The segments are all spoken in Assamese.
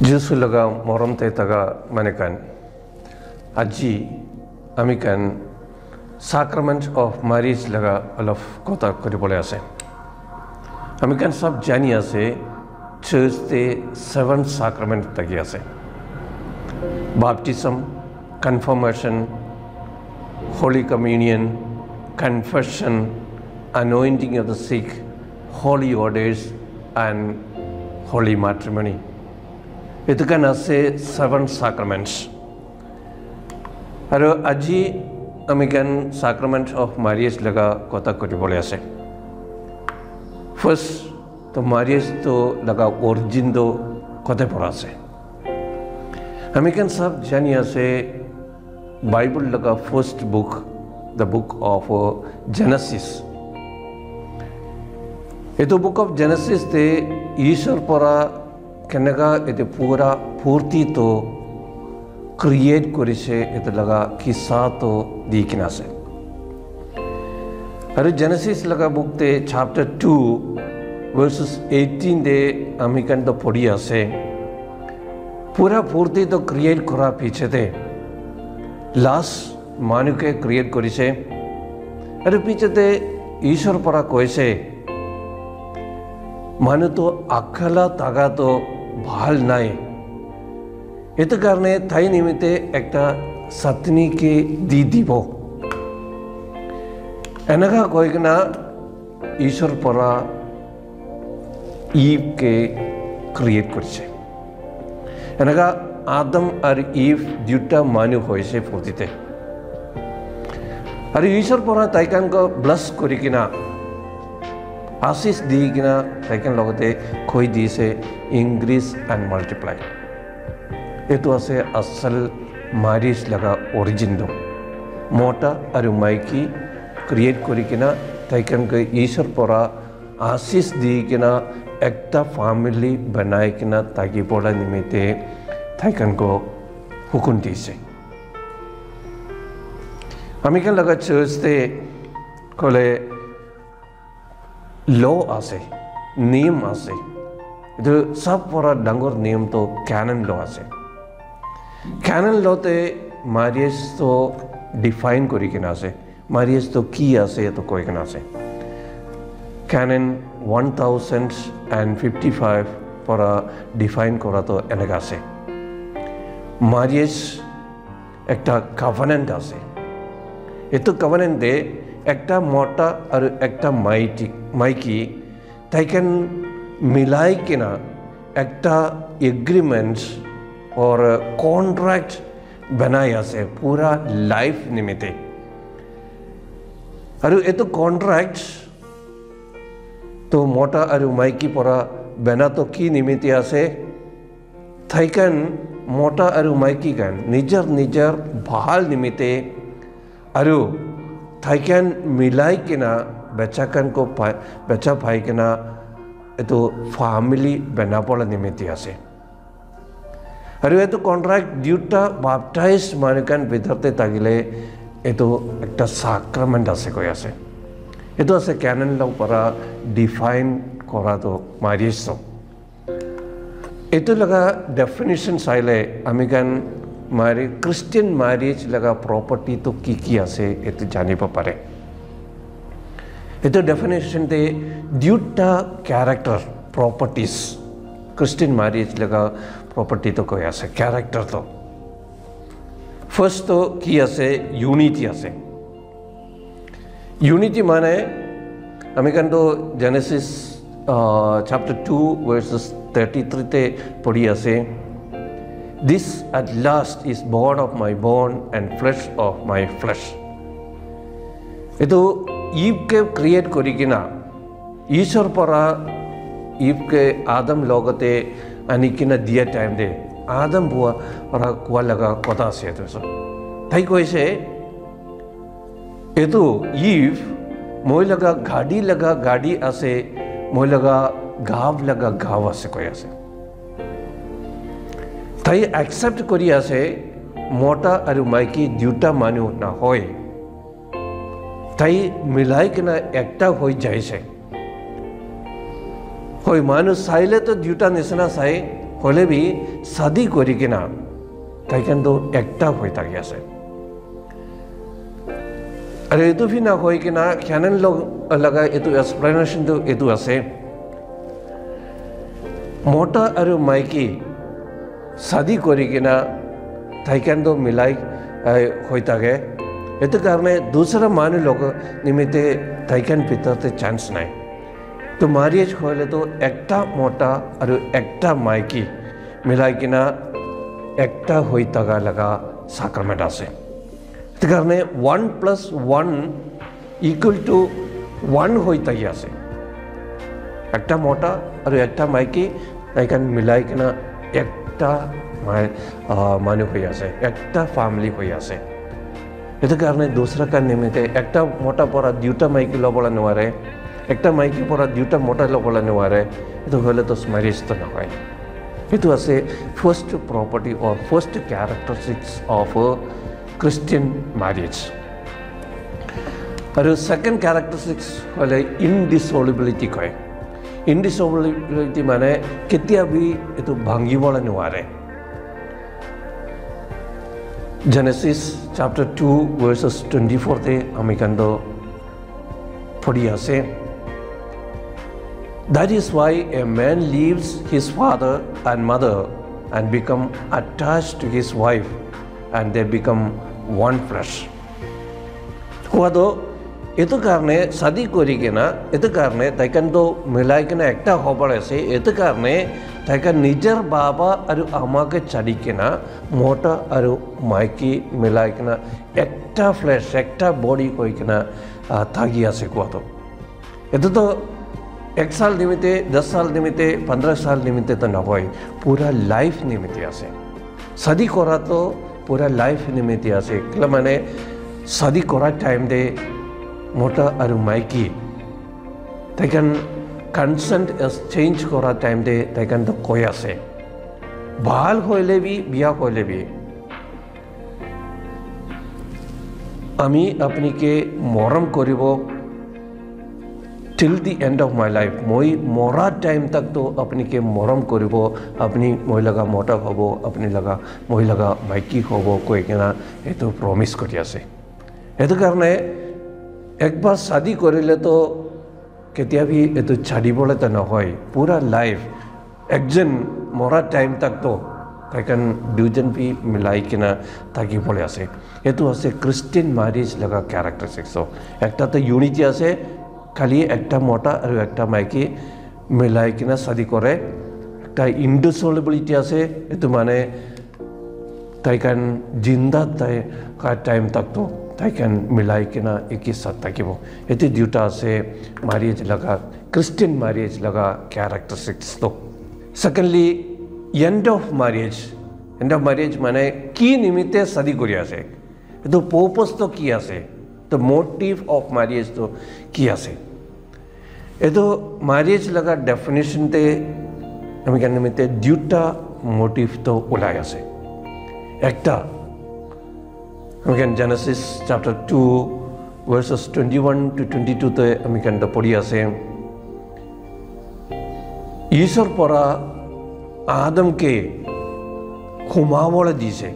Jesu laga morom te taga manekan aji amikan sacrament of marriage laga alaf kota kori bole ase. Amikan sab jani ase church te 7 sacrament tagi ase. Baptism, confirmation, Holy Communion, confession, anointing of the sick, holy orders and holy matrimony. Itu kan ase 7 sacraments. Aro aji amikan sacrament of marriage laga kota kori bole ase. First to marriage to laga origin do kota pora ase. Amikan sab jani ase Bible laga first book, the book of Genesis. Itu book of Genesis te Ishwar pora kenega ete pura purti to create korise ete laga kisa to dikina se. Aru Genesis laga book te chapter 2 verses 18 de amikan to podiya se. Pura purti to create kora piche te last manu ke create korise. Aru piche te Ishwar pora koise manu to akhala taga to bhal nai. Itu karne thai nimite ekta satni ke di dibo. Enaga koigna Ishwar pora Eve ke create korise. Enaga Adam ar Eve duta manu hoise purtite. Ari Ishwar pora taikan ko bless korikina आशीष दीकिना ताकन लोगते कोई दी से increase and multiply. ये तो ऐसे असल marriage लगा origin दो मोटा अरुमाई की create करी किना ताकन के ईश्वर परा आशीष दीकिना एकता family बनाए किना ताकि पोला निमित्ते ताकन को हुकुम दी से. अमेरिकन लगा church ते कोले law ase, name ase. Itu sab pora dangor name to canon law ase. Canon law te marriage to define kori kena ase. Marriage to ki ase to koi kena ase. Canon 1055 pora define kora to enaga ase. Marriage ekta covenant ase. Itu covenant de ekta mota और ekta माइकी ताकन मिलाई के ना एकटा एग्रीमेंट्स और कॉन्ट्रैक्ट बनाया से पूरा लाइफ निमित्ते. और ये तो कॉन्ट्रैक्ट तो मोटा और माइकी परा बना तो की निमित्ते आसे ताकन मोटा और माइकी कन निजर निजर भाल निमित्ते और ताकन मिलाई के ना बच्चाकन को बच्चा भाई के ना तो फैमिली बना पड़ा निमित्त आसे. अरे ये तो कॉन्ट्रैक्ट ड्यूटा बाप्टाइज मानकन विधरते तागिले ये तो एक सैक्रामेंट आसे कोई आसे. ये तो आसे कैनन लॉ परा डिफाइन करा तो मैरिज तो. ये तो लगा डेफिनेशन साइले अमेरिकन मारी क्रिश्चियन मैरिज लगा प्रॉपर्टी तो की आसे ये तो जाने पारे. ये तो डेफिनेशन दे ड्यूटा कैरेक्टर प्रॉपर्टीज क्रिश्चियन मैरिज लगा प्रॉपर्टी तो कोई आसे कैरेक्टर तो फर्स्ट तो की आसे यूनिटी आसे. यूनिटी माने अमेरिकन तो जेनेसिस चैप्टर 2 वर्सेस 33 ते पढ़ी आसे. This at last is bone of my bone and flesh of my flesh. itu Eve के क्रिएट करी किना ईश्वर परा ईव के आदम लोगते अनिकिना दिया टाइम दे आदम बुआ परा कुआ लगा कथा से तो सब ताई कोई से ये तो ईव मोय लगा गाड़ी आसे मोय लगा गाव आसे कोई आसे ताई एक्सेप्ट करी आसे मोटा और माइकी ड्यूटा मानु ना होए ताई मिलाई के ना एकटा हो जाए से होय मानु साइले तो ड्यूटा निसना साइ হলে বি শাদি কৰি কিনা তাইকানটো একটা হৈ থাকি আছে আৰু এইটো ফি না হৈ কিনা খ্যানেন লগা এইটো এক্সপ্লেনেশ্যনটো এইটো আছে মতা আৰু মাইকী শাদি কৰি কিনা তাইকানটো মিলাই হৈ থাকে এইটো কাৰণে দুসৰা মানুহ লগ নিমিত্তে তাইকান ভিতৰতে চান্স নাই তো ম্যাৰেজ হলে তো একটা মতা আৰু একটা মাইকী মিলাই কিনা একটা হৈ থাকা লগা সাক্ৰামেন্ট আছে সেইটো কাৰণে 1+1 ইকুয়াল টু 1 হৈ থাকি আছে একটা মতা আৰু একটা মাইকী তাইকান মিলাই কিনা একটা মানুহ হৈ আছে একটা ফ্যামিলি হৈ আছে সেইটো কাৰণে দুসৰা কাৰ নিমিত্তে একটা মতা পৰা দুটা মাইকী ল'বলৈ নোৱাৰে একটা মাইকী পৰা দুটা মতা ল'বলৈ নোৱাৰে এইটো হ'লে তো ম্যাৰেজ তো নহয় এইটো আছে first property or first characteristics of Christian marriage আৰু সেকেন্ড ক্যারেক্টারিস্টিক্স হ'লে ইনডিসলুবিলিটি কয় ইনডিসলুবিলিটি মানে কেতিয়া বি এইটো ভাঙিবলৈ নোৱাৰে Genesis chapter 2 verses 24 te ami kando podi ase that is why a man leaves his father and mother and become attached to his wife and they become one flesh huado etu karne shadi kori kena etu karne taikando milai kena ekta hobar ase etu karne তাইকান নিজের বাবা আৰু আমাকে ছাড়ি কিনা মতা আৰু মাইকী মিলাই কিনা একটা ফ্লেশ একটা বডি হৈ কিনা থাকি আছে কোৱাটো এইটো তো 1 সাল নিমিত্তে 10 সাল নিমিত্তে 15 সাল নিমিত্তে তো নহয় পুরা লাইফ নিমিত্তে আছে শাদি কৰা তো পুৰা লাইফ নিমিত্তে আছে কেলে মানে শাদি কৰা টাইম দে মতা আৰু মাইকী তাইকান consent exchange করা টাইম দে তাইকান তো কই আছে ভাল হইলে বি বিয়া হইলে বি আমি আপনিকে মৰম কৰিব till the end of my life মই মৰা টাইম তক তো আপনিকে মৰম কৰিব আপনি মই লগা মতা হ'ব আপনি লগা মই লগা মাইকী হ'ব কৈ কিনা এইটো প্ৰমিস কৰি আছে এইটো কাৰণে একবাৰ শাদি কৰিলে তো কেতিয়া भी এটো ছাড়িবলৈ তো নহয় পুরা লাইফ একজন মরা টাইম তক তো তাইকান দুজন भी মিলাই কিনা থাকিবলৈ আছে এটো আছে ক্রিশ্চিয়ান ম্যারেজ লগা ক্যারেক্টারিস্টিক্স একটা তো ইউনিটি আছে খালি একটা মতা আৰু একটা মাইকী মিলাই কিনা শাদি কৰে একটা ইনডিসলুবিলিটি আছে এটো মানে তাইকান জিন্দা তাই টাইম তক তো তাইকান মিলাই কিনা একই সাথ থাকিব এটি দুটা আছে ম্যারেজ লগা ক্রিশ্চিয়ান ম্যারেজ লগা ক্যারেক্টারিস্টিক্স তো সেকেন্ডলি এন্ড অফ ম্যারেজ মানে কি নিমিত্তে শাদি কৰি আছে এটো পারপাস তো কি আছে তো মোটিভ অফ ম্যারেজ তো কি আছে এটো ম্যারেজ লগা ডেফিনেশন তে আমি কেন নিমিত্তে দুটা মোটিভ তো ওলাই আছে একটা Again, Genesis chapter 2 verses 21 to 22 te ami kanda podi ase Ishwar pora Adam ke humawala dise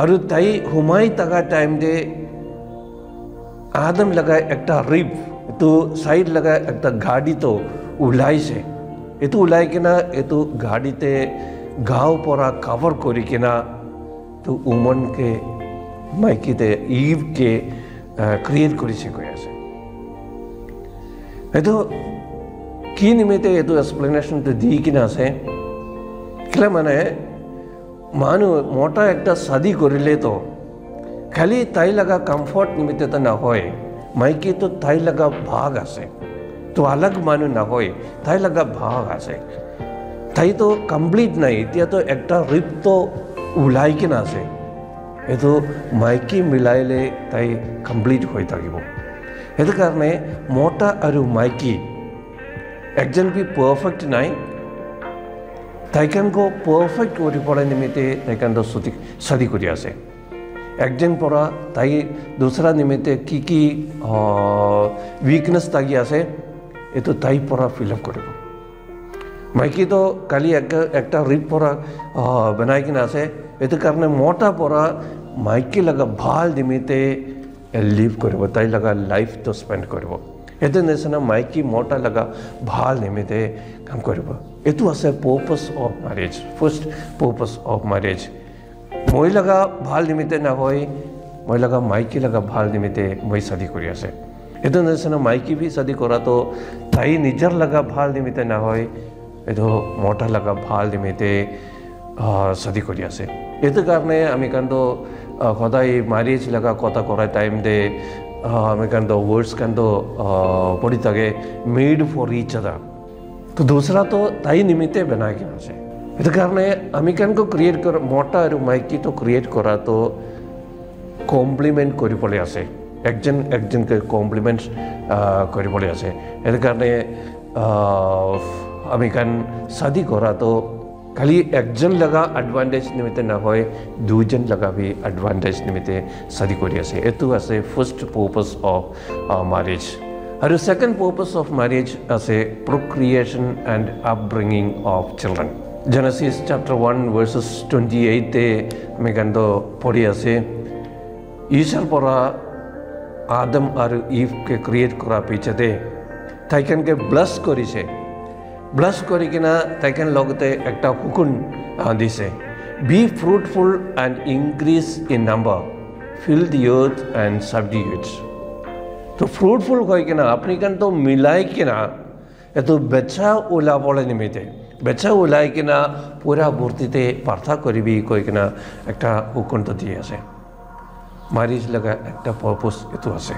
aru tai humai taga time de Adam laga ekta rib to side laga ekta gadi to ulai se etu ulai kina etu gadi te gaw pora cover kori kina to woman ke মাইকীতে ইভকে ক্রিয়েট কৰিছে কৈ আছে এইটো কি নিমিত্তে এইটো এক্সপ্লেনেশ্যনটো দি কিনে আছে কেলে মানে মানুহ মতা একটা শাদি কৰিলে তো খালি তাই লগা কমফৰ্ট নিমিত্তে তো নহয় মাইকী তো তাই লগা ভাগ আছে তো আলগ মানুহ নহয় তাই লগা ভাগ আছে তাই তো কমপ্লিট নাই এতিয়া তো একটা রিপ তো ওলাই কিনে আছে এইটো মাইকী মিলাইলে তাই কমপ্লিট হৈ থাকিব সেইটো কাৰণে মতা আৰু মাইকী একজন भी পাৰফেক্ট নাই তাইকানকো পাৰফেক্ট কৰিবলৈ নিমিত্তে তাইকানটো শাদি কৰি আছে একজন পৰা তাই দুসৰা নিমিত্তে কি কি উইকনেস থাকি আছে এইটো তাই পৰা ফিল আপ কৰিব মাইকী তো কালি একটা রিপ পরা বনাই কিনা আছে এটো কারণে মোটা পরা মাইকী লগা ভাল নিমিতে লিভ করব তাই লগা লাইফ তো স্পেন্ড করব এতে নেছনা মাইকী মোটা লগা ভাল নিমিতে কাম করব এটো আছে purpose of marriage first purpose of marriage মই লগা ভাল নিমিতে না হয় মই লগা মাইকী লগা ভাল নিমিতে মই শাদি কৰি আছে এটো নেছনা মাইকী भी শাদি কৰা তো তাই নিজৰ লগা ভাল নিমিতে না হয় এটো মোটা লগা ভাল নিমিতে শাদি কৰি আছে এটো কাৰণে আমি কান্দো সদায় ম্যাৰেজ লগা কথা কৰা টাইম দে আমি কান্দো ওয়ার্ডস কান্দো পড়ি থাকে মেড ফর ইচ अदर तो दूसरा तो ताई निमित्ते बना के আছে এটো কাৰণে আমি কানকো ক্ৰিয়েট কৰ মোটা আৰু মাইকী তো ক্ৰিয়েট কৰা তো কমপ্লিমেন্ট কৰিবলৈ আছে একজনকে কমপ্লিমেন্ট কৰিবলৈ আছে এটো কাৰণে আমি কান শাদি কৰা তো খালি একজন লগা এডভান্টেজ নিমিত্তে না হয় দুজন লগা भी এডভান্টেজ নিমিত্তে শাদি কৰি আছে এটো আছে ফাৰ্স্ট পাৰপাস অফ ম্যাৰেজ আৰু সেকেন্ড পারপাস অফ ম্যারেজ আছে procreation and upbringing of children Genesis chapter 1 verses 28 তে আমি কান্দো পঢ়ি আছে ঈশ্বৰ পৰা আদম আৰু ইভ কে ক্ৰিয়েট কৰা পিছতে তাইকানকে ব্লেস কৰিছে ব্লাস করি কিনা তাইকেন লগতে একটা হুকুম দিছে be fruitful and increase in number fill the earth and subdue it তো ফ্রুটফুল হয় কিনা আপনি কেন তো মিলাই কিনা এত বেচা ওলাবলে নিমিতে বেচা ওলাই কিনা পুরা ভর্তিতে পার্থা করিবি কই কিনা একটা হুকুম তো দিয়ে আছে ম্যারেজ লগা একটা পারপাস এতো আছে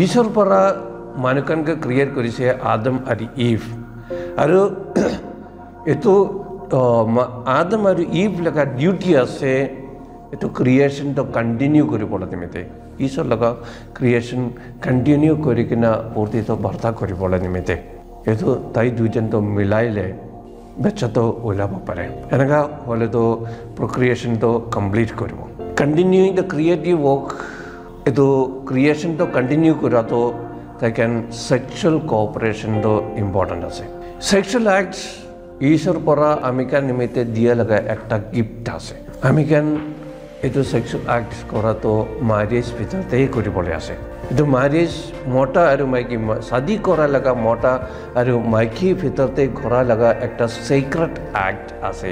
ঈশ্বর পৰা মানুষকে ক্ৰিয়েট কৰেছে আদম আৰ ইভ আৰু এটো আদম আৰু ইভ লগা ডিউটি আছে এটো ক্ৰিয়েশন তো কন্টিনিউ কৰিবলৈ নিমিতে ঈশ্বৰ লগা ক্ৰিয়েশন কন্টিনিউ কৰি কিনা পূৰ্তি তো বাৰ্তা কৰিবলৈ নিমিতে এটো তাই দুজন তো মিলাইলে বাচ্চা তো ওলাব পাৰে এনেকা হলে তো procreation তো কমপ্লিট কৰিব কন্টিনিউইং দ্য ক্ৰিয়েটিভ ওয়াৰ্ক এটো ক্ৰিয়েশন তো কন্টিনিউ কৰা তো তাইকেন সেক্সুয়াল কোঅপাৰেশন তো ইম্পৰ্টেন্ট আছে সেক্সুয়াল অ্যাক্টস ঈশ্বৰ পৰা আমিকান নিমিত্তে দিয়া লগা একটা গিফট আছে আমিকান এটো সেক্সুয়াল অ্যাক্ট কৰা তো ম্যাৰেজ ভিতৰতেই কৰিবলৈ আছে এটো ম্যাৰেজ মোটা আৰু মাইকী শাদি কৰা লগা মোটা আৰু মাইকী ভিতৰতে কৰা লগা একটা সিক্রেট অ্যাক্ট আছে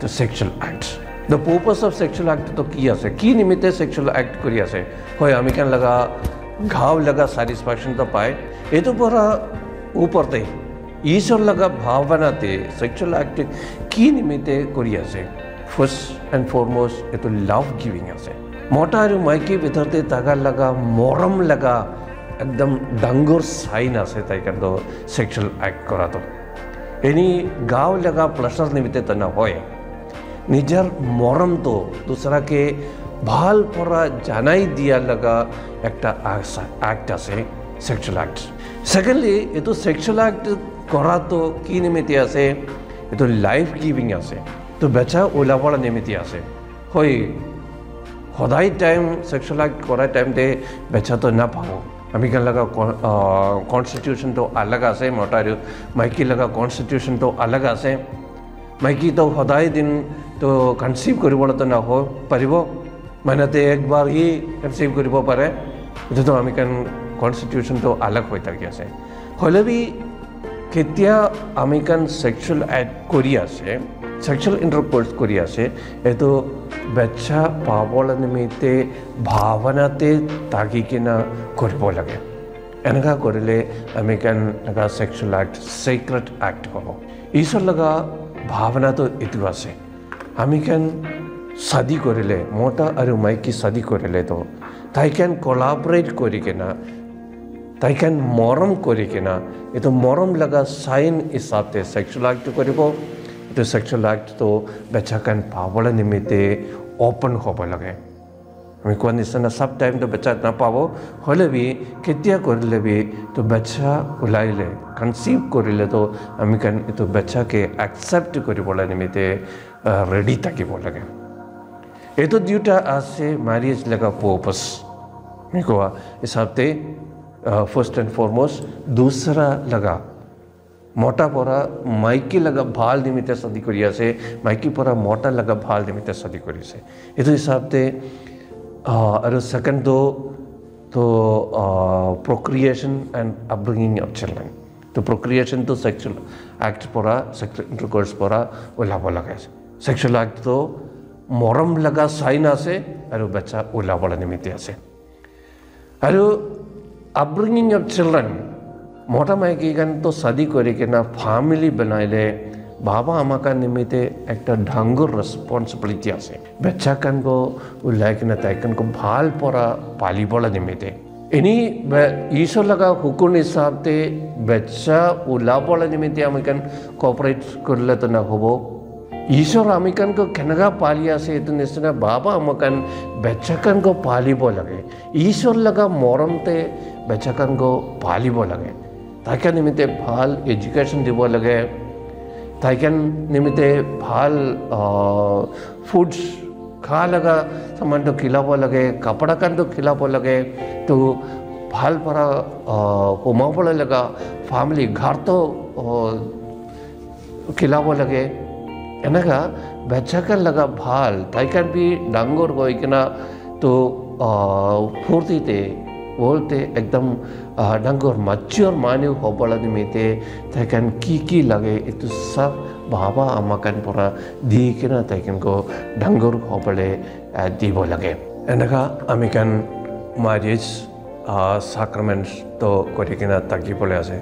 তো sexual act The purpose of sexual act to কি আছে কি নিমিত্তে sexual act কৰি আছে হয় আমিকান লগা ঘাव लगा सैटिस्फैक्शन तो पाए ये तो पूरा ऊपर थे ईश्वर लगा भावना थे सेक्सुअल एक्ट की निमित्ते कोरिया से फर्स्ट एंड फॉरमोस्ट ये तो लव गिविंग से मोटा और माइकी भीतरते तागा लगा मोरम लगा एकदम डंगोर साइन आसे ताई कर दो सेक्सुअल एक्ट करा तो एनी गाव लगा प्लेजर निमित्ते तना होए निजर मोरम तो दूसरा के ভাল পরা জানাই দিয়া লগা একটা অ্যাক্ট আছে সেক্সুয়াল অ্যাক্ট সেকেন্ডলি এটো সেক্সুয়াল অ্যাক্ট করা তো কি নিমিত্তে আছে এটো লাইফ গিভিং আছে তো বেচা ওলাবলা নিমিত্তে আছে হয় সদায় টাইম সেক্সুয়াল অ্যাক্ট করা টাইমতে বেচা তো না পাবো আমি কেন লগা কনস্টিটিউশন তো আলাদা আছে মোটা আৰু মাইকী লগা কনস্টিটিউশন তো আলাদা আছে মাইকী তো সদায় দিন তো কনসিভ কৰিবলৈ তো না পাৰিব মানেতে একবাৰ হি কনসিভ কৰিব পাৰে এটো তো আমি কেন কনস্টিটিউশন তো আলাদা হৈ থাকি আছে হলে বি কেতিয়া আমি কেন সেক্সুয়াল অ্যাক্ট কৰি আছে সেক্সুয়াল ইন্টাৰকোৰ্স কৰি আছে এটো বাচ্চা পাবলৈ নিমিত্তে ভাৱনাতে তাগি কিনা কৰিব লাগে এনেকা কৰিলে আমি কেন লগা সেক্সুয়াল অ্যাক্ট সিক্ৰেট অ্যাক্ট হ'ব ঈশ্বৰ লগা ভাৱনা তো এটো আছে আমি কেন शादी करिले मोटा और माइकी शादी करिले तो ताइकेन कोलाबरेट करिकेना ताइकेन मरम करिकेना ये तो मरम लगा साइन हिसाब से सेक्सुअल एक्ट करिबो तो सेक्सुअल एक्ट तो बच्चाकन पावले निमित्ते ओपन होबो लगे আমি কোৱা নিচিনা সব টাইম তো বাচ্চা নাপাবো হলে বি কেতিয়া কৰিলে বি তো বাচ্চা ওলাইলে কনসিভ কৰিলে তো আমি কান তো বাচ্চাকে একসেপ্ট কৰিবলৈ নিমিত্তে ৰেডি থাকিব লাগে ये तो दुटा आसे मैरिज लगा पर्पस मैं को हिसाब से फर्स्ट एंड फॉरमोस्ट दूसरा लगा मोटा परा माइकी लगा भाल निमित्ते शादी करी आसे माइकी परा मोटा लगा भाल निमित्ते शादी करी से इतो हिसाब ते और सेकंड तो procreation and upbringing of children तो procreation तो sexual act परा sexual intercourse परा उलाबो लगा sexual act तो मोरम लगा साइन आसे और बच्चा उलाबो निमित्ते आसे और upbringing of children मोटा माइकी गन तो शादी करे के ना फैमिली बनाइले बाबा आमा का निमित्ते एक ढंगुर रेस्पॉन्सिबिलिटी आसे बच्चा कन को उल्लाइक न ताइकन को भाल परा पाली बोला निमित्ते इनी ईश्वर लगा हुकुम हिसाब ते बच्चा उला बोला निमित्ते अमेरिकन कोऑपरेट कर ले तो ना होबो ईश्वर अमेरिकन को कनगा पालिया से तो निश्चय बाबा अमेरिकन बच्चा कन को पाली बो लगे ईश्वर लगा मोरम ते बच्चा कन को पाली बो लगे ताकि निमित्ते भाल एजुकेशन दिबो लगे ताकि निमित्ते भाल फूड्स खा लगा सामान तो खिलाबो लगे कपड़ा कन तो खिलाबो लगे तो भाल परा घुमाबो लगा फैमिली घर तो खिलाबो लगे एनका बच्चा का लगा भाल ताकि भी डांगोर को इकना तो फुर्ती ते बोलते एकदम डांगोर मच्योर माने होबला निमित्ते ताकन की लगे इतो सब बाबा आमा कन परा दी किना ताकन को डांगोर होबले दीबो लगे एनका अमेरिकन मैरिज सैक्रामेंट्स तो कोटिकिना ताकी बोले आसे